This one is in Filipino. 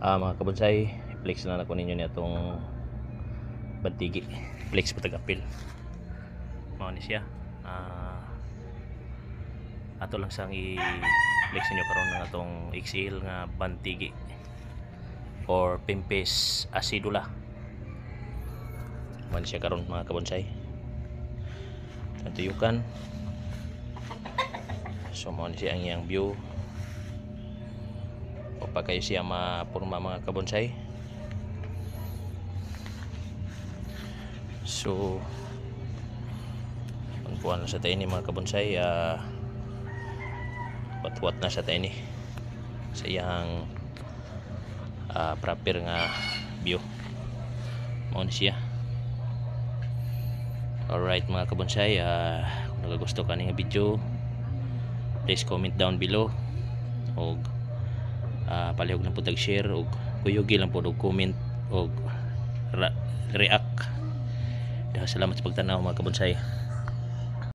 Mga kabonsay, flex na nako ninyo niya itong bantigi. Flex patag-apil mao ni siya. Ato lang sang i-flex ninyo karon ng atong XL nga bantigi or Pimpis acidula. Mao ni siya karon mga kabonsay. Natuyukan. So mao ni siya ang iyang view. O pa kayo siya mapurma mga kabonsay. So kuan na sa tayo ni mga kabonsay, watwat na sa tayo ni sa iyang proper nga view. Mao ni siya. Alright mga kabonsay, kung nagagusto ka nga video, please comment down below og palihog lang po tag-share og kuyugi lang po og comment og react. Salamat sa pagtanaw mga kabonsay.